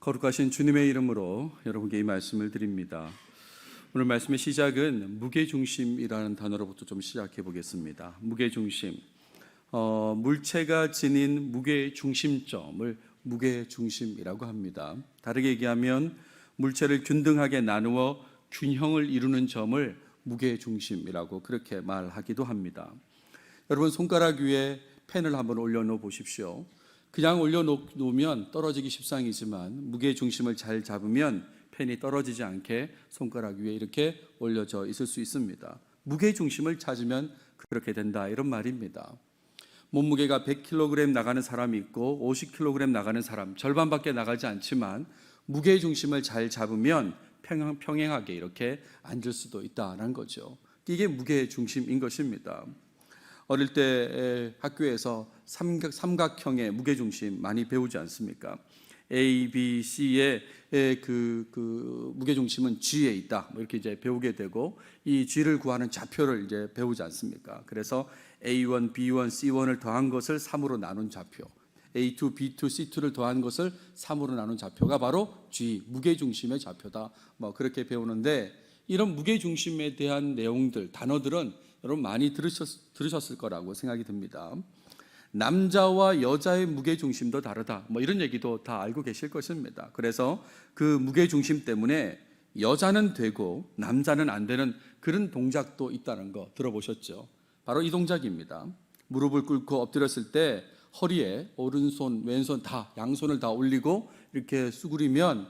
거룩하신 주님의 이름으로 여러분께 이 말씀을 드립니다. 오늘 말씀의 시작은 무게중심이라는 단어로부터 좀 시작해 보겠습니다. 무게중심, 물체가 지닌 무게중심점을 무게중심이라고 합니다. 다르게 얘기하면 물체를 균등하게 나누어 균형을 이루는 점을 무게중심이라고 그렇게 말하기도 합니다. 여러분, 손가락 위에 펜을 한번 올려놓어 보십시오. 그냥 올려놓으면 떨어지기 십상이지만 무게중심을 잘 잡으면 펜이 떨어지지 않게 손가락 위에 이렇게 올려져 있을 수 있습니다. 무게중심을 찾으면 그렇게 된다, 이런 말입니다. 몸무게가 100kg 나가는 사람이 있고 50kg 나가는 사람, 절반밖에 나가지 않지만 무게중심을 잘 잡으면 평행하게 이렇게 앉을 수도 있다는 거죠. 이게 무게중심인 것입니다. 어릴 때 학교에서 삼각형의 무게중심 많이 배우지 않습니까? A, B, C의 그 무게중심은 G에 있다, 뭐 이렇게 이제 배우게 되고, 이 G를 구하는 좌표를 이제 배우지 않습니까? 그래서 A1, B1, C1을 더한 것을 3으로 나눈 좌표, A2, B2, C2를 더한 것을 3으로 나눈 좌표가 바로 G, 무게중심의 좌표다, 뭐 그렇게 배우는데, 이런 무게중심에 대한 내용들, 단어들은 여러분 많이 들으셨을 거라고 생각이 듭니다. 남자와 여자의 무게중심도 다르다, 뭐 이런 얘기도 다 알고 계실 것입니다. 그래서 그 무게중심 때문에 여자는 되고 남자는 안 되는 그런 동작도 있다는 거 들어보셨죠? 바로 이 동작입니다. 무릎을 꿇고 엎드렸을 때 허리에 오른손, 왼손 다, 양손을 다 올리고 이렇게 수그리면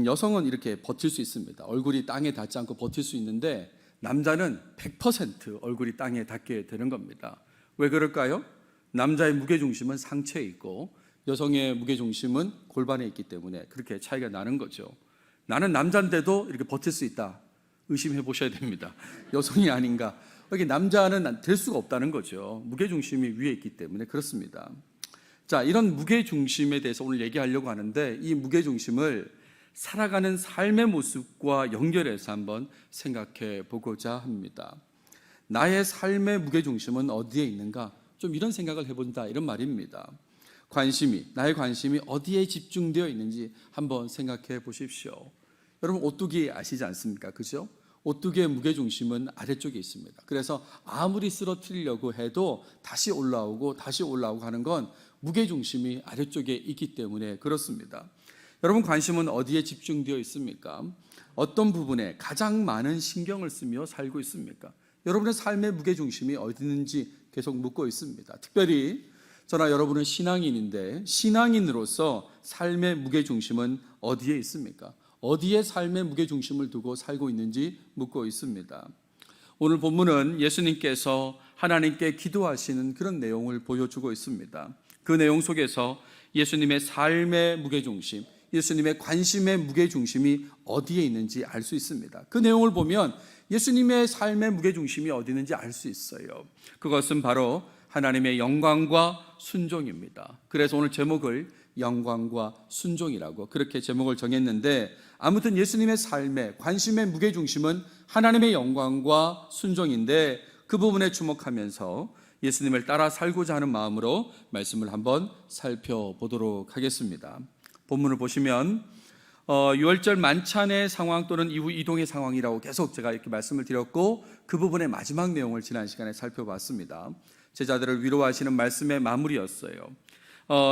여성은 이렇게 버틸 수 있습니다. 얼굴이 땅에 닿지 않고 버틸 수 있는데, 남자는 100% 얼굴이 땅에 닿게 되는 겁니다. 왜 그럴까요? 남자의 무게중심은 상체에 있고 여성의 무게중심은 골반에 있기 때문에 그렇게 차이가 나는 거죠. 나는 남자인데도 이렇게 버틸 수 있다, 의심해 보셔야 됩니다. 여성이 아닌가? 여기 남자는 될 수가 없다는 거죠. 무게중심이 위에 있기 때문에 그렇습니다. 자, 이런 무게중심에 대해서 오늘 얘기하려고 하는데, 이 무게중심을 살아가는 삶의 모습과 연결해서 한번 생각해 보고자 합니다. 나의 삶의 무게중심은 어디에 있는가? 좀 이런 생각을 해본다, 이런 말입니다. 나의 관심이 어디에 집중되어 있는지 한번 생각해 보십시오. 여러분, 오뚜기 아시지 않습니까? 그죠? 오뚜기의 무게중심은 아래쪽에 있습니다. 그래서 아무리 쓰러뜨리려고 해도 다시 올라오고 하는 건 무게중심이 아래쪽에 있기 때문에 그렇습니다. 여러분, 관심은 어디에 집중되어 있습니까? 어떤 부분에 가장 많은 신경을 쓰며 살고 있습니까? 여러분의 삶의 무게중심이 어디 있는지 계속 묻고 있습니다. 특별히 저나 여러분은 신앙인인데, 신앙인으로서 삶의 무게중심은 어디에 있습니까? 어디에 삶의 무게중심을 두고 살고 있는지 묻고 있습니다. 오늘 본문은 예수님께서 하나님께 기도하시는 그런 내용을 보여주고 있습니다. 그 내용 속에서 예수님의 삶의 무게중심, 예수님의 관심의 무게중심이 어디에 있는지 알 수 있습니다. 그 내용을 보면 예수님의 삶의 무게중심이 어디 있는지 알 수 있어요. 그것은 바로 하나님의 영광과 순종입니다. 그래서 오늘 제목을 영광과 순종이라고 그렇게 제목을 정했는데, 아무튼 예수님의 삶의 관심의 무게중심은 하나님의 영광과 순종인데, 그 부분에 주목하면서 예수님을 따라 살고자 하는 마음으로 말씀을 한번 살펴보도록 하겠습니다. 본문을 보시면 유월절 만찬의 상황 또는 이후 이동의 상황이라고 계속 제가 이렇게 말씀을 드렸고, 그 부분의 마지막 내용을 지난 시간에 살펴봤습니다. 제자들을 위로하시는 말씀의 마무리였어요.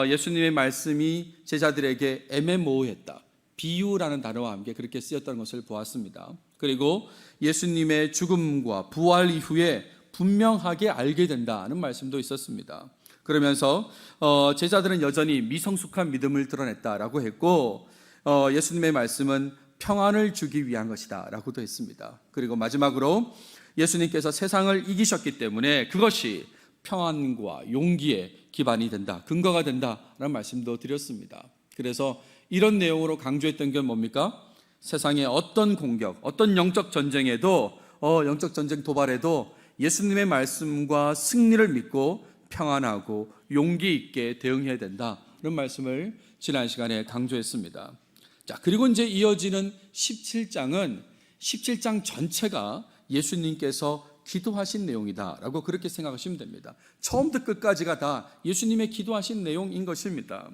예수님의 말씀이 제자들에게 애매모호했다, 비유라는 단어와 함께 그렇게 쓰였다는 것을 보았습니다. 그리고 예수님의 죽음과 부활 이후에 분명하게 알게 된다는 말씀도 있었습니다. 그러면서 제자들은 여전히 미성숙한 믿음을 드러냈다라고 했고, 예수님의 말씀은 평안을 주기 위한 것이다 라고도 했습니다. 그리고 마지막으로 예수님께서 세상을 이기셨기 때문에 그것이 평안과 용기의 기반이 된다, 근거가 된다라는 말씀도 드렸습니다. 그래서 이런 내용으로 강조했던 게 뭡니까? 세상의 어떤 공격, 어떤 영적 전쟁에도, 영적 전쟁 도발에도 예수님의 말씀과 승리를 믿고 평안하고 용기 있게 대응해야 된다, 이런 말씀을 지난 시간에 강조했습니다. 자, 그리고 이제 이어지는 17장 전체가 예수님께서 기도하신 내용이다라고 그렇게 생각하시면 됩니다. 처음부터 끝까지가 다 예수님의 기도하신 내용인 것입니다.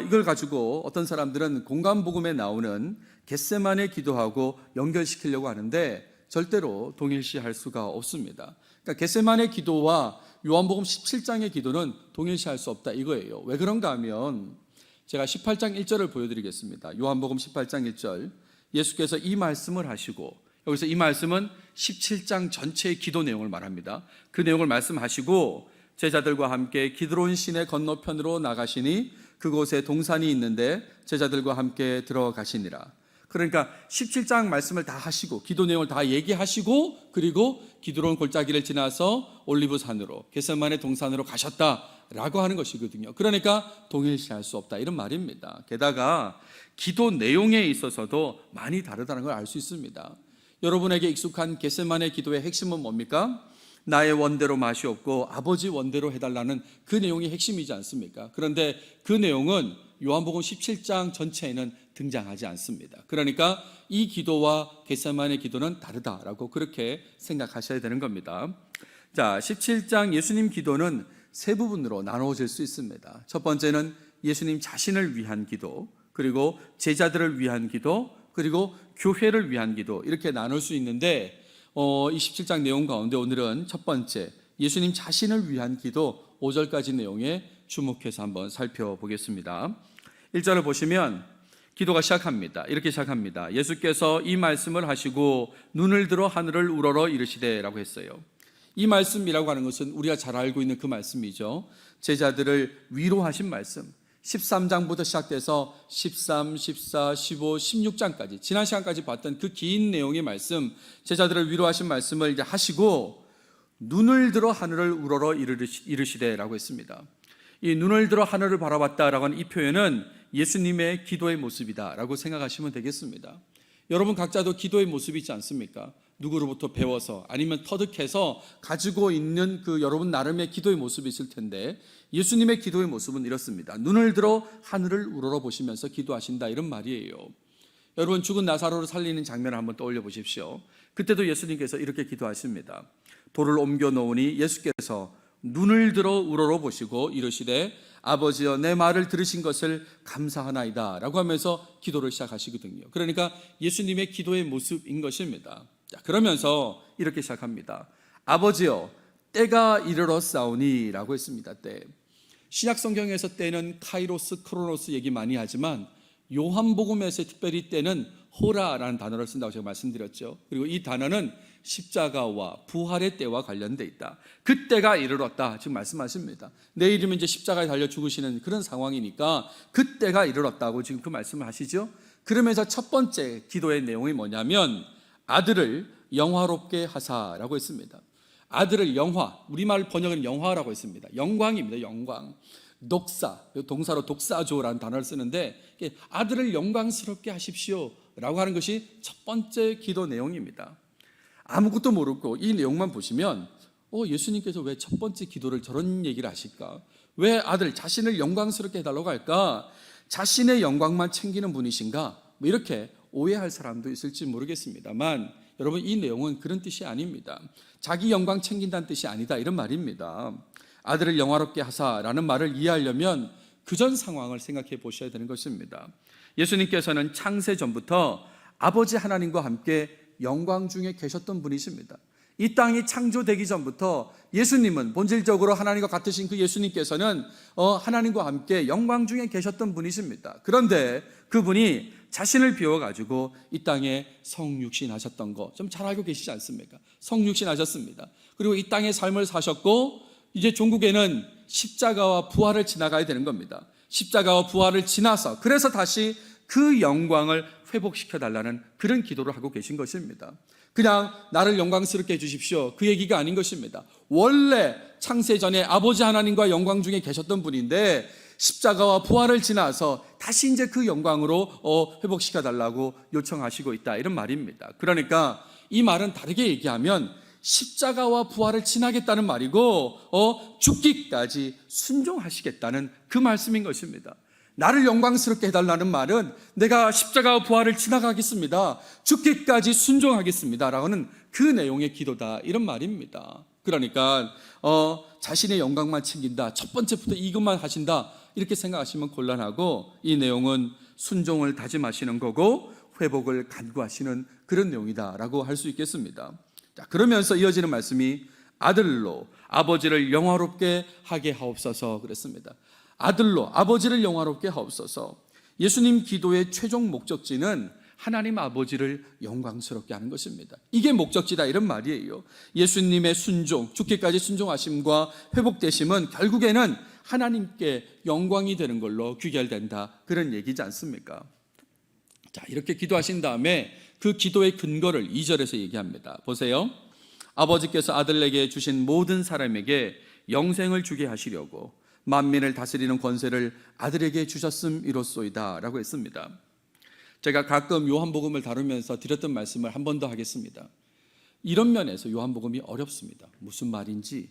이걸 가지고 어떤 사람들은 공간복음에 나오는 겟세마네 기도하고 연결시키려고 하는데 절대로 동일시할 수가 없습니다. 그러니까 겟세마네 기도와 요한복음 17장의 기도는 동일시할 수 없다 이거예요. 왜 그런가 하면 제가 18장 1절을 보여드리겠습니다. 요한복음 18장 1절, 예수께서 이 말씀을 하시고, 여기서 이 말씀은 17장 전체의 기도 내용을 말합니다. 그 내용을 말씀하시고 제자들과 함께 기드론 시내 건너편으로 나가시니 그곳에 동산이 있는데 제자들과 함께 들어가시니라. 그러니까 17장 말씀을 다 하시고 기도 내용을 다 얘기하시고 그리고 기드론 골짜기를 지나서 올리브산으로 겟세마네 동산으로 가셨다라고 하는 것이거든요. 그러니까 동일시할 수 없다 이런 말입니다. 게다가 기도 내용에 있어서도 많이 다르다는 걸 알 수 있습니다. 여러분에게 익숙한 겟세마네 기도의 핵심은 뭡니까? 나의 원대로 마시옵고 아버지 원대로 해달라는 그 내용이 핵심이지 않습니까? 그런데 그 내용은 요한복음 17장 전체에는 등장하지 않습니다. 그러니까 이 기도와 겟세마네 기도는 다르다라고 그렇게 생각하셔야 되는 겁니다. 자, 17장 예수님 기도는 세 부분으로 나누어질 수 있습니다. 첫 번째는 예수님 자신을 위한 기도, 그리고 제자들을 위한 기도, 그리고 교회를 위한 기도, 이렇게 나눌 수 있는데 이 17장 내용 가운데 오늘은 첫 번째 예수님 자신을 위한 기도 5절까지 내용에 주목해서 한번 살펴보겠습니다. 1절을 보시면 기도가 시작합니다. 이렇게 시작합니다. 예수께서 이 말씀을 하시고 눈을 들어 하늘을 우러러 이르시되 라고 했어요. 이 말씀이라고 하는 것은 우리가 잘 알고 있는 그 말씀이죠. 제자들을 위로하신 말씀, 13장부터 시작돼서 13, 14, 15, 16장까지 지난 시간까지 봤던 그 긴 내용의 말씀, 제자들을 위로하신 말씀을 이제 하시고 눈을 들어 하늘을 우러러 이르시되라고 했습니다. 이 눈을 들어 하늘을 바라봤다라고 하는 이 표현은 예수님의 기도의 모습이다라고 생각하시면 되겠습니다. 여러분 각자도 기도의 모습이 있지 않습니까? 누구로부터 배워서 아니면 터득해서 가지고 있는 그 여러분 나름의 기도의 모습이 있을 텐데 예수님의 기도의 모습은 이렇습니다. 눈을 들어 하늘을 우러러 보시면서 기도하신다 이런 말이에요. 여러분 죽은 나사로를 살리는 장면을 한번 떠올려 보십시오. 그때도 예수님께서 이렇게 기도하십니다. 돌을 옮겨 놓으니 예수께서 눈을 들어 우러러 보시고 이르시되 아버지여 내 말을 들으신 것을 감사하나이다 라고 하면서 기도를 시작하시거든요. 그러니까 예수님의 기도의 모습인 것입니다. 자, 그러면서 이렇게 시작합니다. 아버지여 때가 이르렀사오니 라고 했습니다. 때. 신약 성경에서 때는 카이로스, 크로노스 얘기 많이 하지만 요한복음에서 특별히 때는 호라라는 단어를 쓴다고 제가 말씀드렸죠. 그리고 이 단어는 십자가와 부활의 때와 관련돼 있다. 그 때가 이르렀다 지금 말씀하십니다. 내일이면 이제 십자가에 달려 죽으시는 그런 상황이니까 그 때가 이르렀다고 지금 그 말씀을 하시죠. 그러면서 첫 번째 기도의 내용이 뭐냐면 아들을 영화롭게 하사라고 했습니다. 아들을 영화, 우리말 번역은 영화라고 했습니다. 영광입니다. 영광. 독사, 동사로 독사조라는 단어를 쓰는데 아들을 영광스럽게 하십시오 라고 하는 것이 첫 번째 기도 내용입니다. 아무것도 모르고 이 내용만 보시면 예수님께서 왜 첫 번째 기도를 저런 얘기를 하실까? 왜 아들 자신을 영광스럽게 해달라고 할까? 자신의 영광만 챙기는 분이신가? 뭐 이렇게 오해할 사람도 있을지 모르겠습니다만 여러분 이 내용은 그런 뜻이 아닙니다. 자기 영광 챙긴다는 뜻이 아니다 이런 말입니다. 아들을 영화롭게 하사라는 말을 이해하려면 그전 상황을 생각해 보셔야 되는 것입니다. 예수님께서는 창세 전부터 아버지 하나님과 함께 영광 중에 계셨던 분이십니다. 이 땅이 창조되기 전부터 예수님은 본질적으로 하나님과 같으신 그 예수님께서는 하나님과 함께 영광 중에 계셨던 분이십니다. 그런데 그분이 자신을 비워가지고 이 땅에 성육신하셨던 거 좀 잘 알고 계시지 않습니까? 성육신하셨습니다. 그리고 이 땅의 삶을 사셨고 이제 종국에는 십자가와 부활을 지나가야 되는 겁니다. 십자가와 부활을 지나서 그래서 다시 그 영광을 회복시켜 달라는 그런 기도를 하고 계신 것입니다. 그냥 나를 영광스럽게 해주십시오 그 얘기가 아닌 것입니다. 원래 창세 전에 아버지 하나님과 영광 중에 계셨던 분인데 십자가와 부활을 지나서 다시 이제 그 영광으로 회복시켜 달라고 요청하시고 있다 이런 말입니다. 그러니까 이 말은 다르게 얘기하면 십자가와 부활을 지나겠다는 말이고 죽기까지 순종하시겠다는 그 말씀인 것입니다. 나를 영광스럽게 해달라는 말은 내가 십자가와 부활을 지나가겠습니다, 죽기까지 순종하겠습니다 라고는 그 내용의 기도다 이런 말입니다. 그러니까 자신의 영광만 챙긴다, 첫 번째부터 이것만 하신다, 이렇게 생각하시면 곤란하고, 이 내용은 순종을 다짐하시는 거고 회복을 간구하시는 그런 내용이다라고 할 수 있겠습니다. 자, 그러면서 이어지는 말씀이 아들로 아버지를 영화롭게 하게 하옵소서 그랬습니다. 아들로 아버지를 영화롭게 하옵소서. 예수님 기도의 최종 목적지는 하나님 아버지를 영광스럽게 하는 것입니다. 이게 목적지다 이런 말이에요. 예수님의 순종, 죽기까지 순종하심과 회복되심은 결국에는 하나님께 영광이 되는 걸로 귀결된다, 그런 얘기지 않습니까? 자, 이렇게 기도하신 다음에 그 기도의 근거를 2절에서 얘기합니다. 보세요. 아버지께서 아들에게 주신 모든 사람에게 영생을 주게 하시려고 만민을 다스리는 권세를 아들에게 주셨음이로소이다 라고 했습니다. 제가 가끔 요한복음을 다루면서 드렸던 말씀을 한 번 더 하겠습니다. 이런 면에서 요한복음이 어렵습니다. 무슨 말인지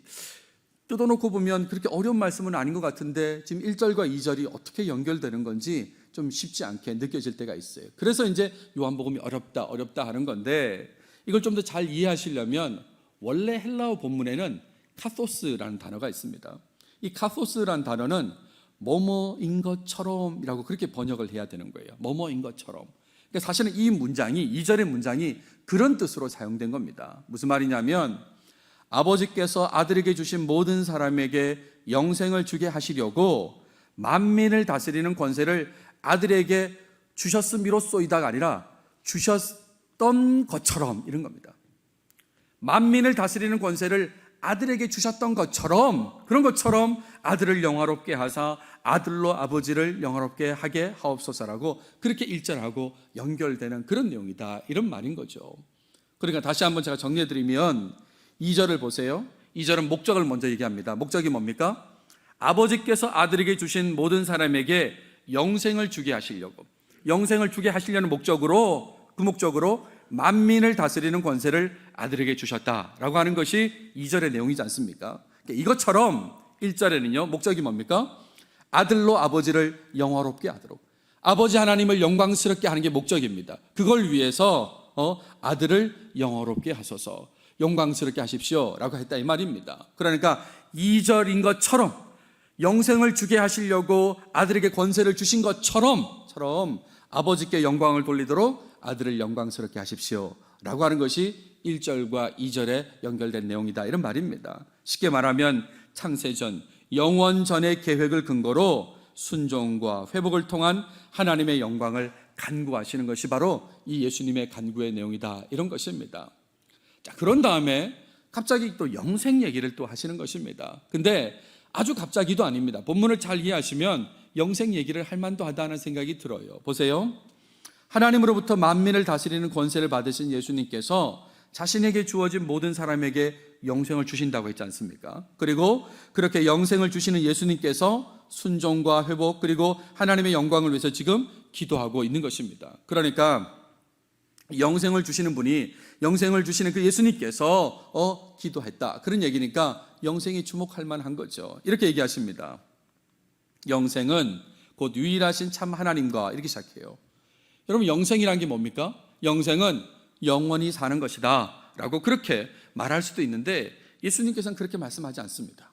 뜯어놓고 보면 그렇게 어려운 말씀은 아닌 것 같은데 지금 1절과 2절이 어떻게 연결되는 건지 좀 쉽지 않게 느껴질 때가 있어요. 그래서 이제 요한복음이 어렵다 하는 건데, 이걸 좀 더 잘 이해하시려면 원래 헬라어 본문에는 카토스라는 단어가 있습니다. 이 카토스라는 단어는 뭐뭐인 것처럼이라고 그렇게 번역을 해야 되는 거예요. 뭐뭐인 것처럼. 그러니까 사실은 이 문장이, 2절의 문장이 그런 뜻으로 사용된 겁니다. 무슨 말이냐면 아버지께서 아들에게 주신 모든 사람에게 영생을 주게 하시려고 만민을 다스리는 권세를 아들에게 주셨음이로소이다가 아니라 주셨던 것처럼, 이런 겁니다. 만민을 다스리는 권세를 아들에게 주셨던 것처럼, 그런 것처럼 아들을 영화롭게 하사 아들로 아버지를 영화롭게 하게 하옵소서라고 그렇게 1절하고 연결되는 그런 내용이다, 이런 말인 거죠. 그러니까 다시 한번 제가 정리해드리면 2절을 보세요. 2절은 목적을 먼저 얘기합니다. 목적이 뭡니까? 아버지께서 아들에게 주신 모든 사람에게 영생을 주게 하시려고, 영생을 주게 하시려는 목적으로, 그 목적으로 만민을 다스리는 권세를 아들에게 주셨다라고 하는 것이 2절의 내용이지 않습니까? 이것처럼 1절에는요, 목적이 뭡니까? 아들로 아버지를 영화롭게 하도록, 아버지 하나님을 영광스럽게 하는 게 목적입니다. 그걸 위해서 아들을 영화롭게 하소서, 영광스럽게 하십시오 라고 했다, 이 말입니다. 그러니까 2절인 것처럼 영생을 주게 하시려고 아들에게 권세를 주신 것처럼 아버지께 영광을 돌리도록 아들을 영광스럽게 하십시오 라고 하는 것이 1절과 2절에 연결된 내용이다, 이런 말입니다. 쉽게 말하면 창세전, 영원전의 계획을 근거로 순종과 회복을 통한 하나님의 영광을 간구하시는 것이 바로 이 예수님의 간구의 내용이다, 이런 것입니다. 자, 그런 다음에 갑자기 또 영생 얘기를 또 하시는 것입니다. 근데 아주 갑자기도 아닙니다. 본문을 잘 이해하시면 영생 얘기를 할 만도 하다는 생각이 들어요. 보세요. 하나님으로부터 만민을 다스리는 권세를 받으신 예수님께서 자신에게 주어진 모든 사람에게 영생을 주신다고 했지 않습니까? 그리고 그렇게 영생을 주시는 예수님께서 순종과 회복, 그리고 하나님의 영광을 위해서 지금 기도하고 있는 것입니다. 그러니까 영생을 주시는 분이, 영생을 주시는 그 예수님께서 기도했다, 그런 얘기니까 영생이 주목할 만한 거죠. 이렇게 얘기하십니다. 영생은 곧 유일하신 참 하나님과, 이렇게 시작해요. 여러분, 영생이란 게 뭡니까? 영생은 영원히 사는 것이다 라고 그렇게 말할 수도 있는데, 예수님께서는 그렇게 말씀하지 않습니다.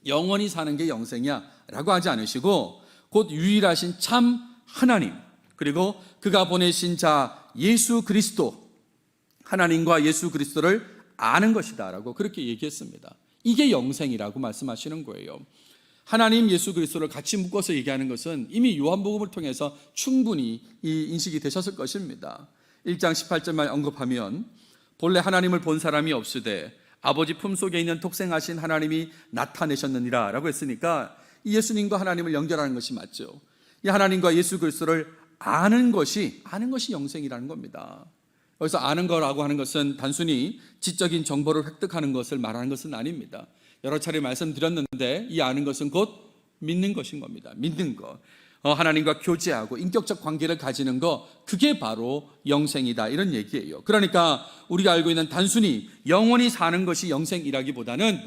영원히 사는 게 영생이야 라고 하지 않으시고, 곧 유일하신 참 하나님, 그리고 그가 보내신 자 예수 그리스도, 하나님과 예수 그리스도를 아는 것이다 라고 그렇게 얘기했습니다. 이게 영생이라고 말씀하시는 거예요. 하나님 예수 그리스도를 같이 묶어서 얘기하는 것은 이미 요한복음을 통해서 충분히 이 인식이 되셨을 것입니다. 1장 18절만 언급하면 본래 하나님을 본 사람이 없으되 아버지 품속에 있는 독생하신 하나님이 나타내셨느니라 라고 했으니까 이 예수님과 하나님을 연결하는 것이 맞죠. 이 하나님과 예수 그리스도를 아는 것이 영생이라는 겁니다. 여기서 아는 거라고 하는 것은 단순히 지적인 정보를 획득하는 것을 말하는 것은 아닙니다. 여러 차례 말씀드렸는데 이 아는 것은 곧 믿는 것인 겁니다. 믿는 것, 하나님과 교제하고 인격적 관계를 가지는 것, 그게 바로 영생이다, 이런 얘기예요. 그러니까 우리가 알고 있는 단순히 영원히 사는 것이 영생이라기보다는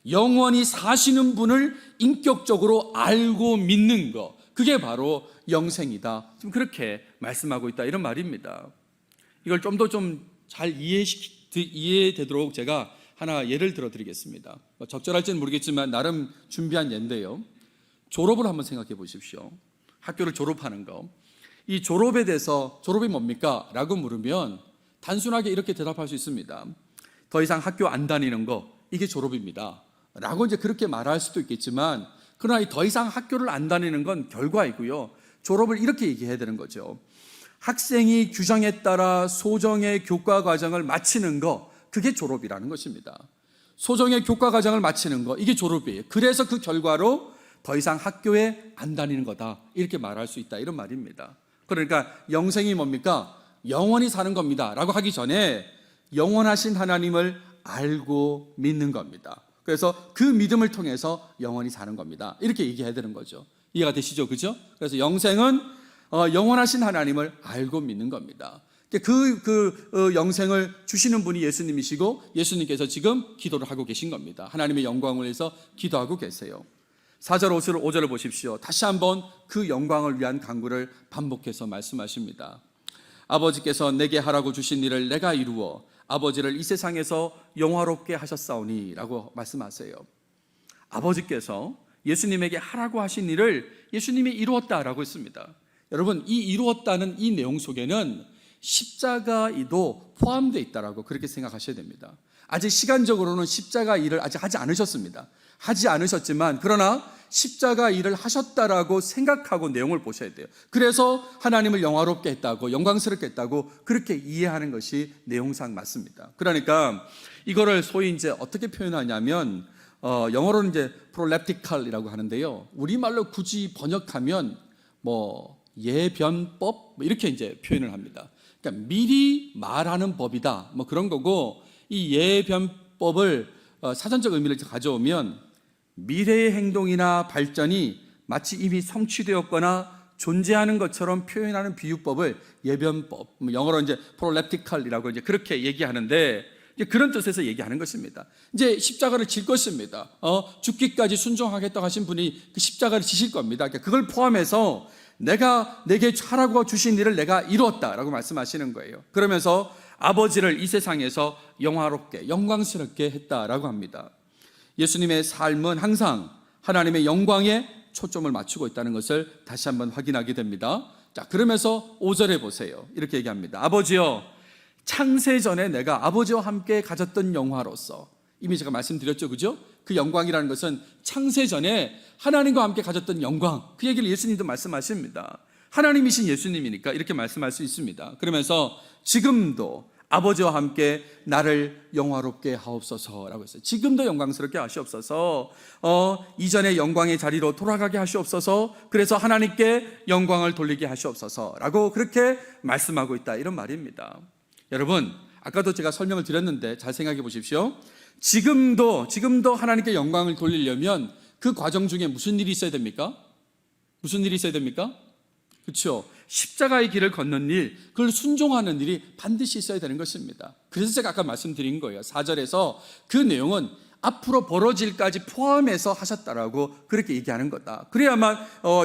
영원히 사시는 분을 인격적으로 알고 믿는 것, 그게 바로 영생이다, 지금 그렇게 말씀하고 있다, 이런 말입니다. 이걸 좀 더 잘 이해되도록 제가 하나 예를 들어 드리겠습니다. 적절할지는 모르겠지만 나름 준비한 예인데요. 졸업을 한번 생각해 보십시오. 학교를 졸업하는 거. 이 졸업에 대해서 졸업이 뭡니까? 라고 물으면 단순하게 이렇게 대답할 수 있습니다. 더 이상 학교 안 다니는 거, 이게 졸업입니다. 라고 이제 그렇게 말할 수도 있겠지만, 그러나 더 이상 학교를 안 다니는 건 결과이고요. 졸업을 이렇게 얘기해야 되는 거죠. 학생이 규정에 따라 소정의 교과 과정을 마치는 거, 그게 졸업이라는 것입니다. 소정의 교과 과정을 마치는 거, 이게 졸업이에요. 그래서 그 결과로 더 이상 학교에 안 다니는 거다, 이렇게 말할 수 있다, 이런 말입니다. 그러니까 영생이 뭡니까? 영원히 사는 겁니다 라고 하기 전에 영원하신 하나님을 알고 믿는 겁니다. 그래서 그 믿음을 통해서 영원히 사는 겁니다, 이렇게 얘기해야 되는 거죠. 이해가 되시죠? 그죠? 그래서 영생은 영원하신 하나님을 알고 믿는 겁니다. 그 영생을 주시는 분이 예수님이시고, 예수님께서 지금 기도를 하고 계신 겁니다. 하나님의 영광을 위해서 기도하고 계세요. 4절 5절을 보십시오. 다시 한번 그 영광을 위한 간구를 반복해서 말씀하십니다. 아버지께서 내게 하라고 주신 일을 내가 이루어 아버지를 이 세상에서 영화롭게 하셨사오니 라고 말씀하세요. 아버지께서 예수님에게 하라고 하신 일을 예수님이 이루었다라고 했습니다. 여러분, 이 이루었다는 이 내용 속에는 십자가이도 포함되어 있다라고 그렇게 생각하셔야 됩니다. 아직 시간적으로는 십자가 일을 아직 하지 않으셨습니다. 하지 않으셨지만, 그러나 십자가 일을 하셨다라고 생각하고 내용을 보셔야 돼요. 그래서 하나님을 영화롭게 했다고, 영광스럽게 했다고 그렇게 이해하는 것이 내용상 맞습니다. 그러니까 이거를 소위 이제 어떻게 표현하냐면, 영어로는 이제 프롤랩티칼이라고 하는데요. 우리말로 굳이 번역하면 예변법 이렇게 이제 표현을 합니다. 그러니까 미리 말하는 법이다, 그런 거고, 이 예변법을 사전적 의미를 가져오면 미래의 행동이나 발전이 마치 이미 성취되었거나 존재하는 것처럼 표현하는 비유법을 예변법, 영어로 이제 프롤랩티칼이라고 이제 그렇게 얘기하는데, 이제 그런 뜻에서 얘기하는 것입니다. 이제 십자가를 질 것입니다. 죽기까지 순종하겠다고 하신 분이 그 십자가를 지실 겁니다. 그러니까 그걸 포함해서 내가 내게 하라고 주신 일을 내가 이루었다라고 말씀하시는 거예요. 그러면서 아버지를 이 세상에서 영화롭게, 영광스럽게 했다라고 합니다. 예수님의 삶은 항상 하나님의 영광에 초점을 맞추고 있다는 것을 다시 한번 확인하게 됩니다. 자, 그러면서 5절에 보세요. 이렇게 얘기합니다. 아버지여, 창세 전에 내가 아버지와 함께 가졌던 영화로서, 이미 제가 말씀드렸죠, 그죠? 그 영광이라는 것은 창세 전에 하나님과 함께 가졌던 영광, 그 얘기를 예수님도 말씀하십니다. 하나님이신 예수님이니까 이렇게 말씀할 수 있습니다. 그러면서 지금도 아버지와 함께 나를 영화롭게 하옵소서라고 했어요. 지금도 영광스럽게 하시옵소서. 이전의 영광의 자리로 돌아가게 하시옵소서. 그래서 하나님께 영광을 돌리게 하시옵소서라고 그렇게 말씀하고 있다, 이런 말입니다. 여러분, 아까도 제가 설명을 드렸는데 잘 생각해 보십시오. 지금도 하나님께 영광을 돌리려면 그 과정 중에 무슨 일이 있어야 됩니까? 무슨 일이 있어야 됩니까? 그렇죠. 십자가의 길을 걷는 일, 그걸 순종하는 일이 반드시 있어야 되는 것입니다. 그래서 제가 아까 말씀드린 거예요. 4절에서 그 내용은 앞으로 벌어질까지 포함해서 하셨다라고 그렇게 얘기하는 거다. 그래야만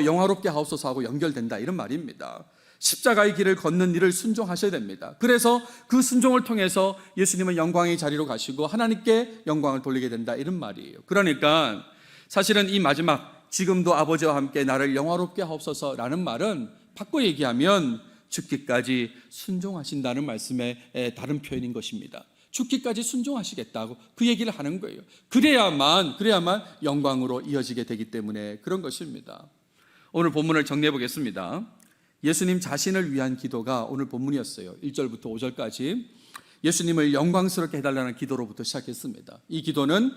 영화롭게 하옵소서 하고 연결된다, 이런 말입니다. 십자가의 길을 걷는 일을 순종하셔야 됩니다. 그래서 그 순종을 통해서 예수님은 영광의 자리로 가시고 하나님께 영광을 돌리게 된다, 이런 말이에요. 그러니까 사실은 이 마지막 지금도 아버지와 함께 나를 영화롭게 하옵소서라는 말은 바꿔 얘기하면 죽기까지 순종하신다는 말씀의 다른 표현인 것입니다. 죽기까지 순종하시겠다고 그 얘기를 하는 거예요. 그래야만 영광으로 이어지게 되기 때문에 그런 것입니다. 오늘 본문을 정리해 보겠습니다. 예수님 자신을 위한 기도가 오늘 본문이었어요. 1절부터 5절까지 예수님을 영광스럽게 해달라는 기도로부터 시작했습니다. 이 기도는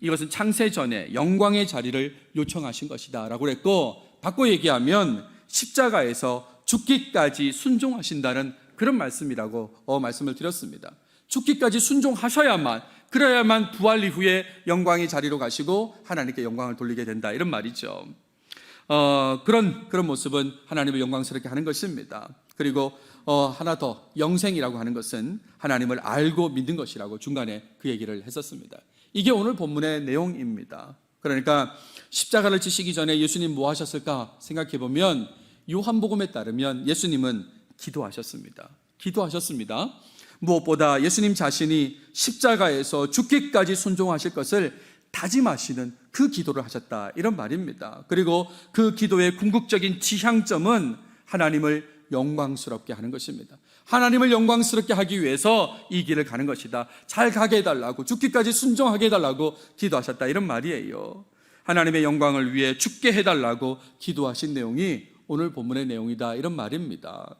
이것은 창세 전에 영광의 자리를 요청하신 것이다 라고 그랬고, 바꿔 얘기하면 십자가에서 죽기까지 순종하신다는 그런 말씀이라고 말씀을 드렸습니다. 죽기까지 순종하셔야만, 그래야만 부활 이후에 영광의 자리로 가시고 하나님께 영광을 돌리게 된다, 이런 말이죠. 그런 모습은 하나님을 영광스럽게 하는 것입니다. 그리고 하나 더, 영생이라고 하는 것은 하나님을 알고 믿는 것이라고 중간에 그 얘기를 했었습니다. 이게 오늘 본문의 내용입니다. 그러니까 십자가를 지시기 전에 예수님 뭐 하셨을까 생각해 보면 요한복음에 따르면 예수님은 기도하셨습니다. 무엇보다 예수님 자신이 십자가에서 죽기까지 순종하실 것을 다짐하시는 그 기도를 하셨다, 이런 말입니다. 그리고 그 기도의 궁극적인 지향점은 하나님을 영광스럽게 하는 것입니다. 하나님을 영광스럽게 하기 위해서 이 길을 가는 것이다. 잘 가게 해달라고, 죽기까지 순종하게 해달라고 기도하셨다, 이런 말이에요. 하나님의 영광을 위해 죽게 해달라고 기도하신 내용이 오늘 본문의 내용이다, 이런 말입니다.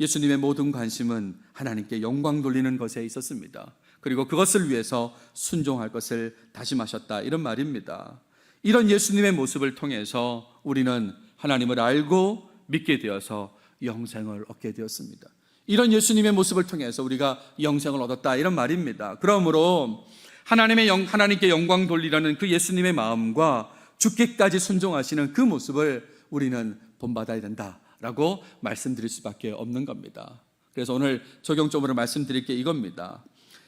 예수님의 모든 관심은 하나님께 영광 돌리는 것에 있었습니다. 그리고 그것을 위해서 순종할 것을 다짐하셨다, 이런 말입니다. 이런 예수님의 모습을 통해서 우리는 하나님을 알고 믿게 되어서 영생을 얻게 되었습니다. 이런 예수님의 모습을 통해서 우리가 영생을 얻었다, 이런 말입니다. 그러므로 하나님께 영광 돌리려는 그 예수님의 마음과 죽기까지 순종하시는 그 모습을 우리는 본받아야 된다라고 말씀드릴 수밖에 없는 겁니다. 그래서 오늘 적용점으로 말씀드릴 게 이겁니다.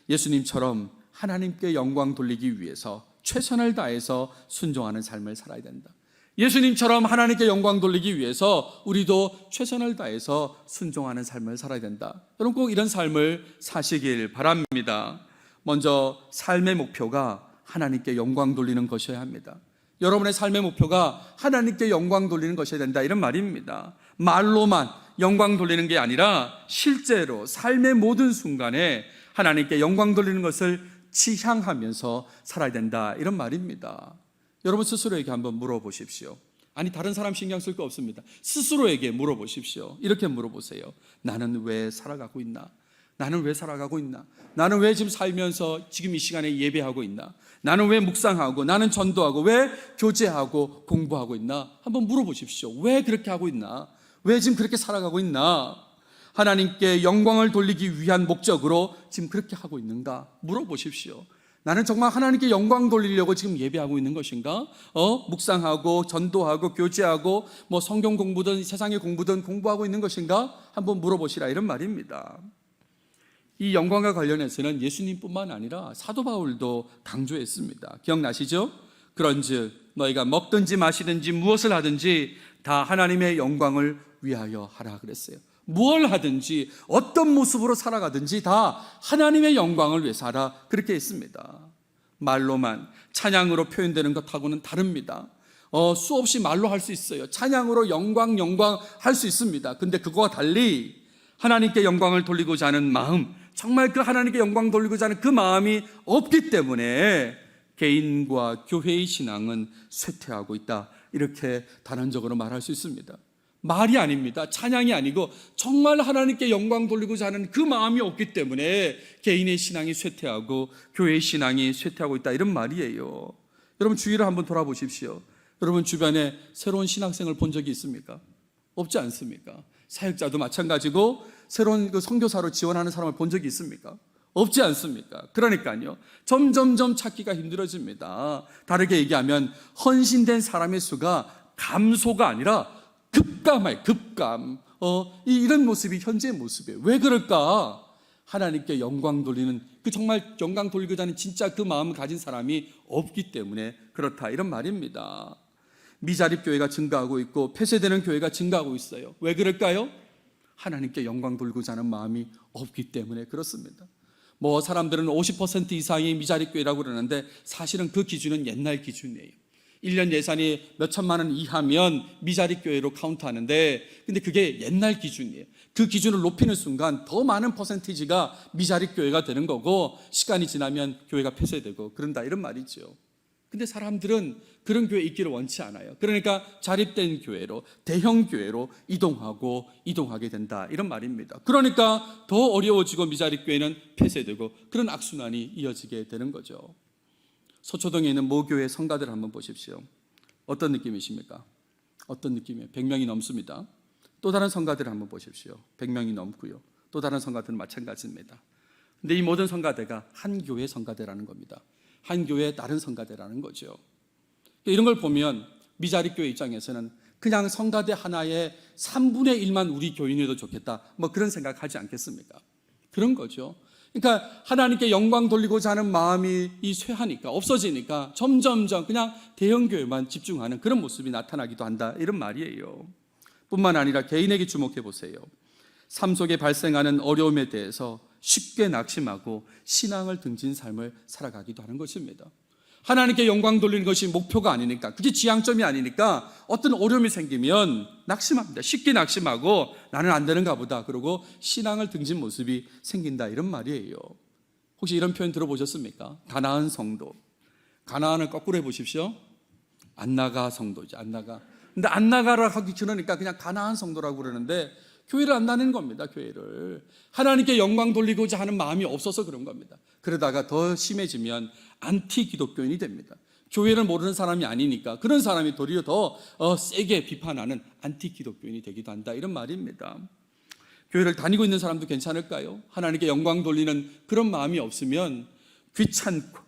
예수님처럼 하나님께 영광 돌리기 위해서 최선을 다해서 순종하는 삶을 살아야 된다. 예수님처럼 하나님께 영광 돌리기 위해서 우리도 최선을 다해서 순종하는 삶을 살아야 된다. 여러분 꼭 이런 삶을 사시길 바랍니다. 먼저 삶의 목표가 하나님께 영광 돌리는 것이어야 합니다. 여러분의 삶의 목표가 하나님께 영광 돌리는 것이어야 된다, 이런 말입니다. 말로만 영광 돌리는 게 아니라 실제로 삶의 모든 순간에 하나님께 영광 돌리는 것을 지향하면서 살아야 된다, 이런 말입니다. 여러분 스스로에게 한번 물어보십시오. 아니 다른 사람 신경 쓸 거 없습니다. 스스로에게 물어보십시오. 이렇게 물어보세요. 나는 왜 살아가고 있나? 나는 왜 살아가고 있나? 나는 왜 지금 살면서 지금 이 시간에 예배하고 있나? 나는 왜 묵상하고, 나는 전도하고, 왜 교제하고 공부하고 있나? 한번 물어보십시오. 왜 그렇게 하고 있나? 왜 지금 그렇게 살아가고 있나? 하나님께 영광을 돌리기 위한 목적으로 지금 그렇게 하고 있는가? 물어보십시오. 나는 정말 하나님께 영광 돌리려고 지금 예배하고 있는 것인가? 묵상하고 전도하고 교제하고 성경 공부든 세상의 공부든 공부하고 있는 것인가? 한번 물어보시라, 이런 말입니다. 이 영광과 관련해서는 예수님뿐만 아니라 사도 바울도 강조했습니다. 기억나시죠? 그런즉 너희가 먹든지 마시든지 무엇을 하든지 다 하나님의 영광을 위하여 하라 그랬어요. 무엇을 하든지 어떤 모습으로 살아가든지 다 하나님의 영광을 위해서 하라, 그렇게 했습니다. 말로만 찬양으로 표현되는 것하고는 다릅니다. 수없이 말로 할 수 있어요. 찬양으로 영광 할 수 있습니다. 근데 그거와 달리 하나님께 영광을 돌리고자 하는 마음, 정말 그 하나님께 영광 돌리고자 하는 그 마음이 없기 때문에 개인과 교회의 신앙은 쇠퇴하고 있다, 이렇게 단언적으로 말할 수 있습니다. 말이 아닙니다. 찬양이 아니고 정말 하나님께 영광 돌리고자 하는 그 마음이 없기 때문에 개인의 신앙이 쇠퇴하고 교회의 신앙이 쇠퇴하고 있다, 이런 말이에요. 여러분 주위를 한번 돌아보십시오. 여러분 주변에 새로운 신학생을 본 적이 있습니까? 없지 않습니까? 사역자도 마찬가지고 새로운 그 선교사로 지원하는 사람을 본 적이 있습니까? 없지 않습니까? 그러니까요, 점점점 찾기가 힘들어집니다. 다르게 얘기하면 헌신된 사람의 수가 감소가 아니라 급감. 이런 모습이 현재의 모습이에요. 왜 그럴까? 하나님께 영광 돌리는, 그 정말 영광 돌리고자 하는 진짜 그 마음을 가진 사람이 없기 때문에 그렇다, 이런 말입니다. 미자립 교회가 증가하고 있고 폐쇄되는 교회가 증가하고 있어요. 왜 그럴까요? 하나님께 영광 돌리고자 하는 마음이 없기 때문에 그렇습니다. 사람들은 50% 이상이 미자립 교회라고 그러는데 사실은 그 기준은 옛날 기준이에요. 1년 예산이 몇 천만 원 이하면 미자립 교회로 카운트하는데, 근데 그게 옛날 기준이에요. 그 기준을 높이는 순간 더 많은 퍼센티지가 미자립 교회가 되는 거고, 시간이 지나면 교회가 폐쇄되고 그런다, 이런 말이죠. 근데 사람들은 그런 교회 있기를 원치 않아요. 그러니까 자립된 교회로, 대형 교회로 이동하게 된다, 이런 말입니다. 그러니까 더 어려워지고 미자립 교회는 폐쇄되고 그런 악순환이 이어지게 되는 거죠. 서초동에 있는 모교회 성가들 한번 보십시오. 어떤 느낌이십니까? 어떤 느낌이에요? 100명이 넘습니다. 또 다른 성가들을 한번 보십시오. 100명이 넘고요. 또 다른 성가들은 마찬가지입니다. 근데 이 모든 성가대가 한 교회 성가대라는 겁니다. 한 교회의 다른 성가대라는 거죠. 이런 걸 보면 미자립 교회 입장에서는 그냥 성가대 하나의 3분의 1만 우리 교인이어도 좋겠다, 그런 생각하지 않겠습니까? 그런 거죠. 그러니까 하나님께 영광 돌리고자 하는 마음이 쇠하니까, 없어지니까 점점점 그냥 대형 교회만 집중하는 그런 모습이 나타나기도 한다, 이런 말이에요. 뿐만 아니라 개인에게 주목해 보세요. 삶 속에 발생하는 어려움에 대해서 쉽게 낙심하고 신앙을 등진 삶을 살아가기도 하는 것입니다. 하나님께 영광 돌리는 것이 목표가 아니니까, 그게 지향점이 아니니까 어떤 어려움이 생기면 낙심합니다. 쉽게 낙심하고 나는 안 되는가 보다, 그러고 신앙을 등진 모습이 생긴다, 이런 말이에요. 혹시 이런 표현 들어보셨습니까? 가나안 성도. 가나안을 거꾸로 해보십시오. 안 나가 성도지, 안 나가. 근데 안 나가라 하기 그러니까 그냥 가나안 성도라고 그러는데 교회를 안 다니는 겁니다. 교회를 하나님께 영광 돌리고자 하는 마음이 없어서 그런 겁니다. 그러다가 더 심해지면 안티 기독교인이 됩니다. 교회를 모르는 사람이 아니니까 그런 사람이 도리어 더 세게 비판하는 안티 기독교인이 되기도 한다, 이런 말입니다. 교회를 다니고 있는 사람도 괜찮을까요? 하나님께 영광 돌리는 그런 마음이 없으면 귀찮고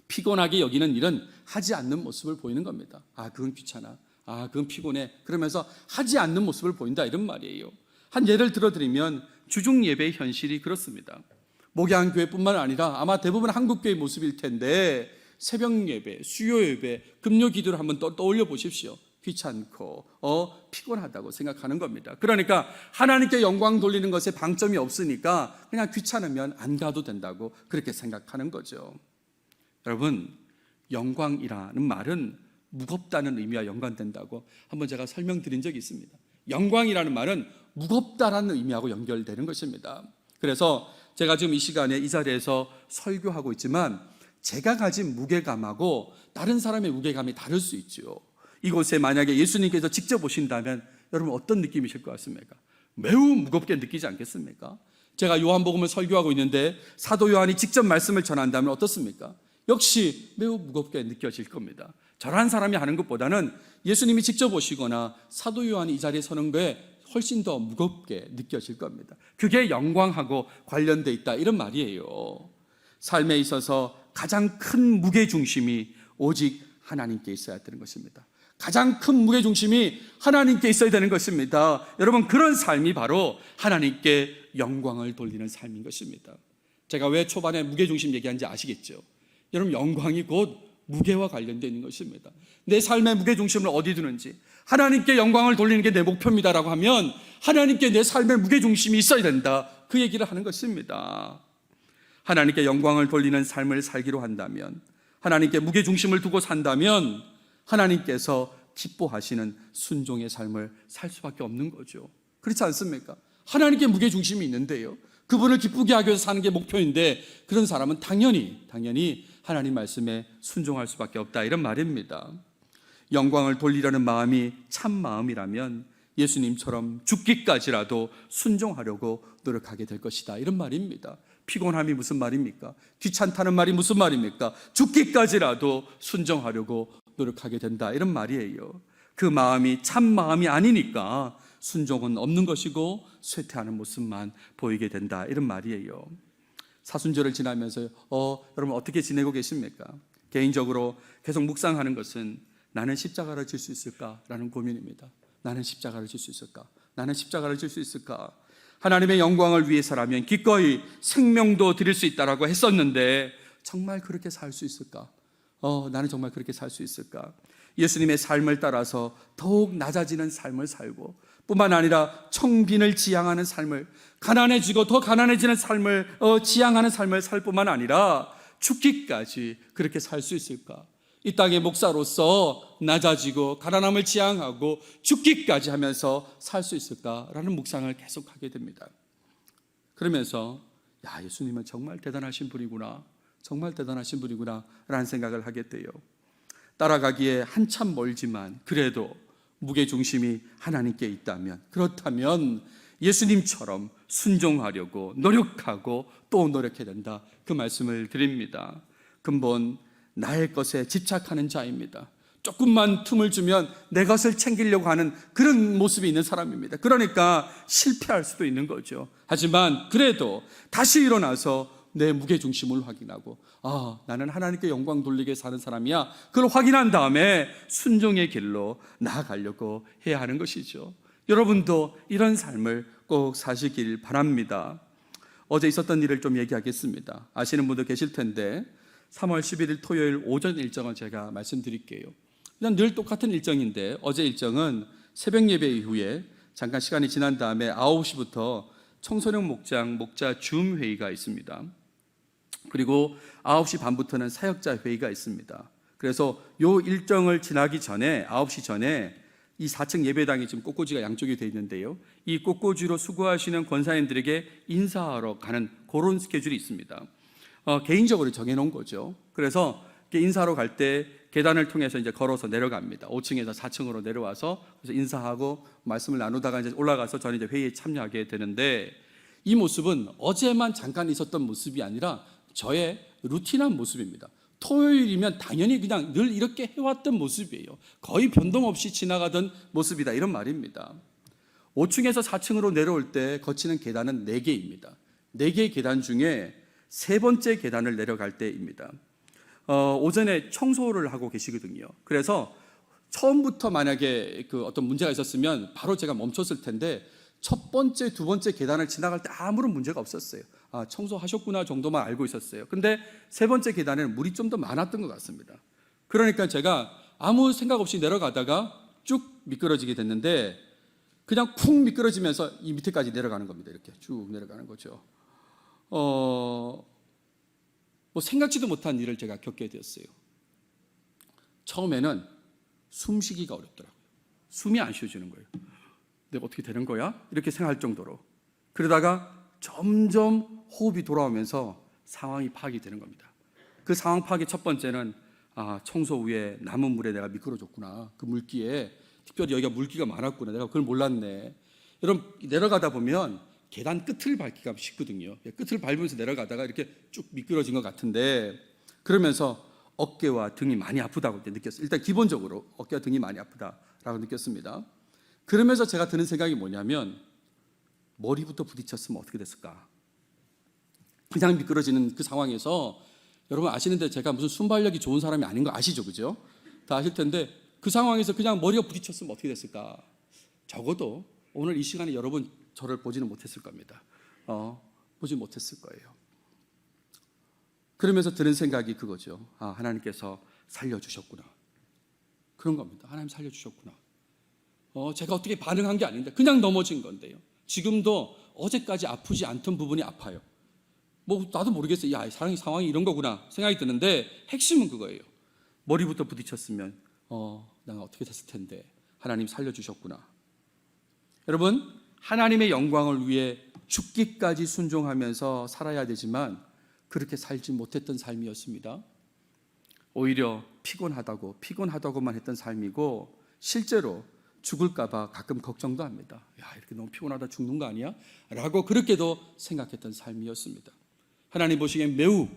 피곤하게 여기는 일은 하지 않는 모습을 보이는 겁니다. 아, 그건 귀찮아, 아, 그건 피곤해, 그러면서 하지 않는 모습을 보인다, 이런 말이에요. 한 예를 들어드리면 주중 예배의 현실이 그렇습니다. 목양교회뿐만 아니라 아마 대부분 한국교회의 모습일 텐데, 새벽 예배, 수요 예배, 금요 기도를 한번 떠올려 보십시오. 귀찮고 피곤하다고 생각하는 겁니다. 그러니까 하나님께 영광 돌리는 것에 방점이 없으니까 그냥 귀찮으면 안 가도 된다고 그렇게 생각하는 거죠. 여러분, 영광이라는 말은 무겁다는 의미와 연관된다고 한번 제가 설명드린 적이 있습니다. 영광이라는 말은 무겁다라는 의미하고 연결되는 것입니다. 그래서 제가 지금 이 시간에 이 자리에서 설교하고 있지만 제가 가진 무게감하고 다른 사람의 무게감이 다를 수 있죠. 이곳에 만약에 예수님께서 직접 오신다면 여러분 어떤 느낌이실 것 같습니까? 매우 무겁게 느끼지 않겠습니까? 제가 요한복음을 설교하고 있는데 사도 요한이 직접 말씀을 전한다면 어떻습니까? 역시 매우 무겁게 느껴질 겁니다. 저런 사람이 하는 것보다는 예수님이 직접 오시거나 사도 요한이 이 자리에 서는 거에 훨씬 더 무겁게 느껴질 겁니다. 그게 영광하고 관련돼 있다, 이런 말이에요. 삶에 있어서 가장 큰 무게중심이 오직 하나님께 있어야 되는 것입니다. 가장 큰 무게중심이 하나님께 있어야 되는 것입니다. 여러분, 그런 삶이 바로 하나님께 영광을 돌리는 삶인 것입니다. 제가 왜 초반에 무게중심 얘기한지 아시겠죠? 여러분, 영광이 곧 무게와 관련되어 있는 것입니다. 내 삶의 무게중심을 어디 두는지, 하나님께 영광을 돌리는 게 내 목표입니다라고 하면 하나님께 내 삶의 무게중심이 있어야 된다, 그 얘기를 하는 것입니다. 하나님께 영광을 돌리는 삶을 살기로 한다면, 하나님께 무게중심을 두고 산다면 하나님께서 기뻐하시는 순종의 삶을 살 수밖에 없는 거죠. 그렇지 않습니까? 하나님께 무게중심이 있는데요, 그분을 기쁘게 하기 위해서 사는 게 목표인데 그런 사람은 당연히 하나님 말씀에 순종할 수밖에 없다, 이런 말입니다. 영광을 돌리려는 마음이 참 마음이라면 예수님처럼 죽기까지라도 순종하려고 노력하게 될 것이다, 이런 말입니다. 피곤함이 무슨 말입니까? 귀찮다는 말이 무슨 말입니까? 죽기까지라도 순종하려고 노력하게 된다, 이런 말이에요. 그 마음이 참 마음이 아니니까 순종은 없는 것이고 쇠퇴하는 모습만 보이게 된다, 이런 말이에요. 사순절을 지나면서 여러분 어떻게 지내고 계십니까? 개인적으로 계속 묵상하는 것은 나는 십자가를 질 수 있을까라는 고민입니다. 나는 십자가를 질 수 있을까? 나는 십자가를 질 수 있을까? 하나님의 영광을 위해서라면 기꺼이 생명도 드릴 수 있다라고 했었는데 정말 그렇게 살 수 있을까? 나는 정말 그렇게 살 수 있을까? 예수님의 삶을 따라서 더욱 낮아지는 삶을 살고, 뿐만 아니라 청빈을 지향하는 삶을, 가난해지고 더 가난해지는 삶을 지향하는 삶을 살 뿐만 아니라 죽기까지 그렇게 살 수 있을까? 이 땅의 목사로서 낮아지고 가난함을 지향하고 죽기까지 하면서 살 수 있을까라는 묵상을 계속하게 됩니다. 그러면서 예수님은 정말 대단하신 분이구나, 정말 대단하신 분이구나 라는 생각을 하게 돼요. 따라가기에 한참 멀지만 그래도 무게중심이 하나님께 있다면, 그렇다면 예수님처럼 순종하려고 노력하고 또 노력해야 된다, 그 말씀을 드립니다. 근본 나의 것에 집착하는 자입니다. 조금만 틈을 주면 내 것을 챙기려고 하는 그런 모습이 있는 사람입니다. 그러니까 실패할 수도 있는 거죠. 하지만 그래도 다시 일어나서 내 무게중심을 확인하고, 나는 하나님께 영광 돌리게 사는 사람이야, 그걸 확인한 다음에 순종의 길로 나아가려고 해야 하는 것이죠. 여러분도 이런 삶을 꼭 사시길 바랍니다. 어제 있었던 일을 좀 얘기하겠습니다. 아시는 분도 계실 텐데 3월 11일 토요일 오전 일정을 제가 말씀드릴게요. 그냥 늘 똑같은 일정인데 어제 일정은 새벽 예배 이후에 잠깐 시간이 지난 다음에 9시부터 청소년 목자 줌 회의가 있습니다. 그리고 9시 반부터는 사역자 회의가 있습니다. 그래서 요 일정을 지나기 전에 9시 전에 이 4층 예배당이 지금 꽃꽂이가 양쪽에 되어 있는데요, 이 꽃꽂이로 수고하시는 권사님들에게 인사하러 가는 그런 스케줄이 있습니다. 개인적으로 정해놓은 거죠. 그래서 인사하러 갈 때 계단을 통해서 이제 걸어서 내려갑니다. 5층에서 4층으로 내려와서 그래서 인사하고 말씀을 나누다가 이제 올라가서 저는 이제 회의에 참여하게 되는데, 이 모습은 어제만 잠깐 있었던 모습이 아니라 저의 루틴한 모습입니다. 토요일이면 당연히 그냥 늘 이렇게 해왔던 모습이에요. 거의 변동 없이 지나가던 모습이다, 이런 말입니다. 5층에서 4층으로 내려올 때 거치는 계단은 4개입니다. 4개의 계단 중에 3번째 계단을 내려갈 때입니다. 오전에 청소를 하고 계시거든요. 그래서 처음부터 만약에 어떤 문제가 있었으면 바로 제가 멈췄을 텐데, 첫 번째, 두 번째 계단을 지나갈 때 아무런 문제가 없었어요. 청소하셨구나 정도만 알고 있었어요. 근데 3번째 계단에는 물이 좀 더 많았던 것 같습니다. 그러니까 제가 아무 생각 없이 내려가다가 쭉 미끄러지게 됐는데, 그냥 쿵 미끄러지면서 이 밑에까지 내려가는 겁니다. 이렇게 쭉 내려가는 거죠. 생각지도 못한 일을 제가 겪게 되었어요. 처음에는 숨쉬기가 어렵더라고요. 숨이 안 쉬어지는 거예요. 내가 어떻게 되는 거야? 이렇게 생각할 정도로. 그러다가 점점 호흡이 돌아오면서 상황이 파악이 되는 겁니다. 그 상황 파악의 첫 번째는 청소 후에 남은 물에 내가 미끄러졌구나. 그 물기에 특별히 여기가 물기가 많았구나. 내가 그걸 몰랐네. 여러분, 내려가다 보면 계단 끝을 밟기가 쉽거든요. 끝을 밟으면서 내려가다가 이렇게 쭉 미끄러진 것 같은데, 그러면서 어깨와 등이 많이 아프다고 느꼈어요. 일단 기본적으로 어깨와 등이 많이 아프다라고 느꼈습니다. 그러면서 제가 드는 생각이 뭐냐면, 머리부터 부딪혔으면 어떻게 됐을까? 그냥 미끄러지는 그 상황에서, 여러분 아시는데 제가 무슨 순발력이 좋은 사람이 아닌 거 아시죠? 그죠? 다 아실 텐데, 그 상황에서 그냥 머리가 부딪혔으면 어떻게 됐을까? 적어도 오늘 이 시간에 여러분 저를 보지는 못했을 겁니다. 보지 못했을 거예요. 그러면서 드는 생각이 그거죠. 하나님께서 살려주셨구나. 그런 겁니다. 하나님 살려주셨구나. 제가 어떻게 반응한 게 아닌데 그냥 넘어진 건데요, 지금도 어제까지 아프지 않던 부분이 아파요. 나도 모르겠어요. 상황이 이런 거구나 생각이 드는데, 핵심은 그거예요. 머리부터 부딪혔으면 내가 어떻게 됐을 텐데 하나님 살려주셨구나. 여러분, 하나님의 영광을 위해 죽기까지 순종하면서 살아야 되지만 그렇게 살지 못했던 삶이었습니다. 오히려 피곤하다고만 했던 삶이고, 실제로 죽을까 봐 가끔 걱정도 합니다. 이렇게 너무 피곤하다 죽는 거 아니야? 라고 그렇게도 생각했던 삶이었습니다. 하나님 보시기엔 매우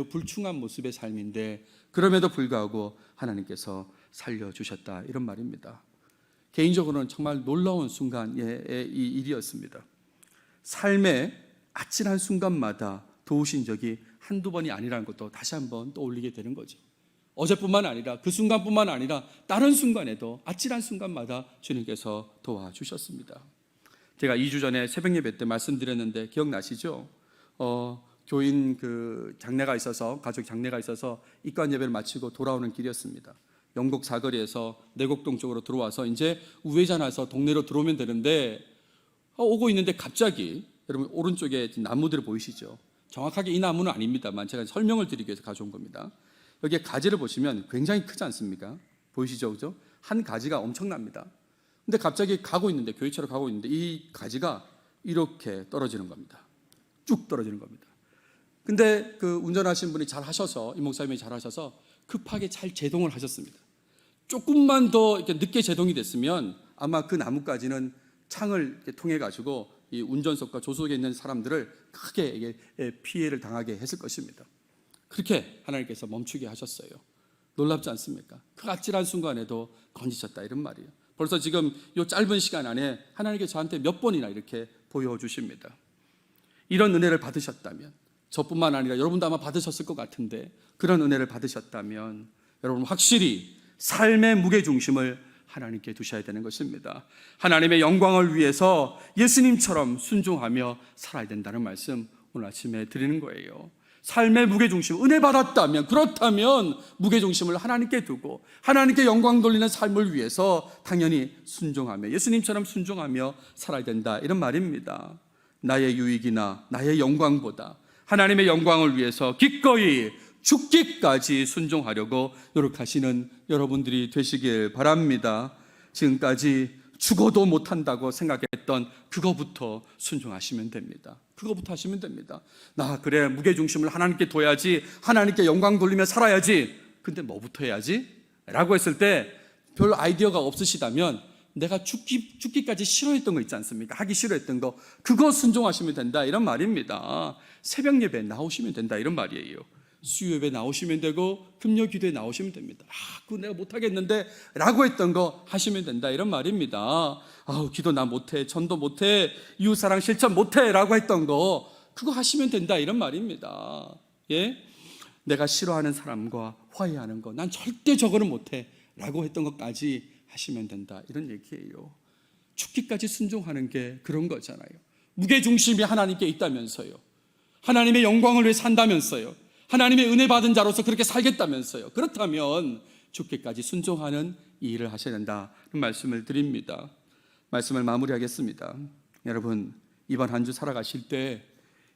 불충한 모습의 삶인데, 그럼에도 불구하고 하나님께서 살려주셨다, 이런 말입니다. 개인적으로는 정말 놀라운 순간의 이 일이었습니다. 삶의 아찔한 순간마다 도우신 적이 한두 번이 아니라는 것도 다시 한번 떠올리게 되는 거죠. 어제뿐만 아니라 그 순간뿐만 아니라 다른 순간에도 아찔한 순간마다 주님께서 도와주셨습니다. 제가 2주 전에 새벽 예배 때 말씀드렸는데 기억나시죠? 교인 장례가 있어서, 가족 장례가 있어서 입관 예배를 마치고 돌아오는 길이었습니다. 영곡 사거리에서 내곡동 쪽으로 들어와서 이제 우회전해서 동네로 들어오면 되는데, 오고 있는데 갑자기, 여러분 오른쪽에 나무들을 보이시죠? 정확하게 이 나무는 아닙니다만 제가 설명을 드리기 위해서 가져온 겁니다. 여기에 가지를 보시면 굉장히 크지 않습니까? 보이시죠? 그죠? 한 가지가 엄청납니다. 근데 갑자기 교회차로 가고 있는데 이 가지가 이렇게 떨어지는 겁니다. 쭉 떨어지는 겁니다. 근데 운전하신 분이 잘 하셔서, 이 목사님이 잘 하셔서 급하게 잘 제동을 하셨습니다. 조금만 더 이렇게 늦게 제동이 됐으면 아마 그 나무까지는 창을 통해 가지고 이 운전석과 조수석에 있는 사람들을 크게 피해를 당하게 했을 것입니다. 그렇게 하나님께서 멈추게 하셨어요. 놀랍지 않습니까? 그 아찔한 순간에도 건지셨다, 이런 말이에요. 벌써 지금 이 짧은 시간 안에 하나님께 저한테 몇 번이나 이렇게 보여주십니다. 이런 은혜를 받으셨다면, 저뿐만 아니라 여러분도 아마 받으셨을 것 같은데, 그런 은혜를 받으셨다면 여러분 확실히 삶의 무게중심을 하나님께 두셔야 되는 것입니다. 하나님의 영광을 위해서 예수님처럼 순종하며 살아야 된다는 말씀 오늘 아침에 드리는 거예요. 삶의 무게중심, 은혜 받았다면, 그렇다면 무게중심을 하나님께 두고 하나님께 영광 돌리는 삶을 위해서 당연히 순종하며 예수님처럼 순종하며 살아야 된다, 이런 말입니다. 나의 유익이나 나의 영광보다 하나님의 영광을 위해서 기꺼이 죽기까지 순종하려고 노력하시는 여러분들이 되시길 바랍니다. 지금까지 죽어도 못한다고 생각했던 그거부터 순종하시면 됩니다. 그거부터 하시면 됩니다. 나 그래, 무게중심을 하나님께 둬야지, 하나님께 영광 돌리며 살아야지. 근데 뭐부터 해야지? 라고 했을 때 별 아이디어가 없으시다면 내가 죽기까지 싫어했던 거 있지 않습니까? 하기 싫어했던 거, 그거 순종하시면 된다, 이런 말입니다. 새벽 예배에 나오시면 된다, 이런 말이에요. 수요 예배 나오시면 되고 금요 기도에 나오시면 됩니다. 그거 내가 못하겠는데 라고 했던 거 하시면 된다, 이런 말입니다. 기도 나 못해, 전도 못해, 이웃사랑 실천 못해 라고 했던 거, 그거 하시면 된다, 이런 말입니다. 예? 내가 싫어하는 사람과 화해하는 거, 난 절대 저거는 못해 라고 했던 것까지 하시면 된다, 이런 얘기예요. 죽기까지 순종하는 게 그런 거잖아요. 무게중심이 하나님께 있다면서요. 하나님의 영광을 위해 산다면서요. 하나님의 은혜 받은 자로서 그렇게 살겠다면서요. 그렇다면 죽기까지 순종하는 이 일을 하셔야 된다는 말씀을 드립니다. 말씀을 마무리하겠습니다. 여러분, 이번 한 주 살아가실 때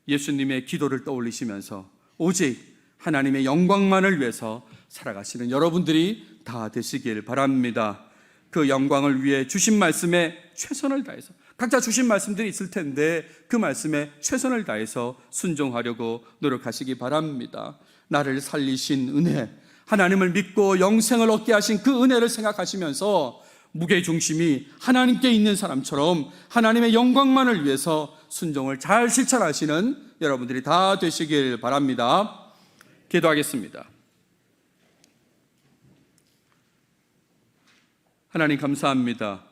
예수님의 기도를 떠올리시면서 오직 하나님의 영광만을 위해서 살아가시는 여러분들이 다 되시길 바랍니다. 그 영광을 위해 주신 말씀에 최선을 다해서, 각자 주신 말씀들이 있을 텐데 그 말씀에 최선을 다해서 순종하려고 노력하시기 바랍니다. 나를 살리신 은혜, 하나님을 믿고 영생을 얻게 하신 그 은혜를 생각하시면서 무게중심이 하나님께 있는 사람처럼 하나님의 영광만을 위해서 순종을 잘 실천하시는 여러분들이 다 되시길 바랍니다. 기도하겠습니다. 하나님 감사합니다.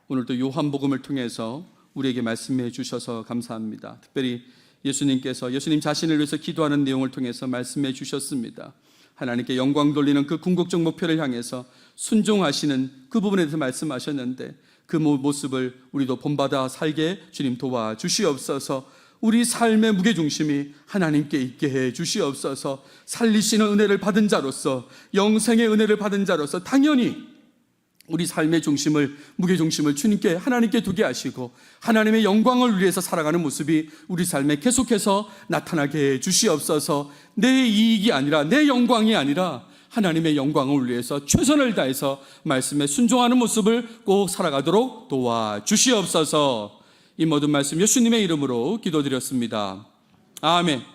오늘도 요한복음을 통해서 우리에게 말씀해 주셔서 감사합니다. 특별히 예수님께서 예수님 자신을 위해서 기도하는 내용을 통해서 말씀해 주셨습니다. 하나님께 영광 돌리는 그 궁극적 목표를 향해서 순종하시는 그 부분에 대해서 말씀하셨는데 그 모습을 우리도 본받아 살게 주님 도와주시옵소서. 우리 삶의 무게중심이 하나님께 있게 해 주시옵소서. 살리시는 은혜를 받은 자로서, 영생의 은혜를 받은 자로서 당연히 우리 삶의 중심을, 무게중심을 주님께, 하나님께 두게 하시고 하나님의 영광을 위해서 살아가는 모습이 우리 삶에 계속해서 나타나게 해 주시옵소서. 내 이익이 아니라, 내 영광이 아니라 하나님의 영광을 위해서 최선을 다해서 말씀에 순종하는 모습을 꼭 살아가도록 도와주시옵소서. 이 모든 말씀 예수님의 이름으로 기도드렸습니다. 아멘.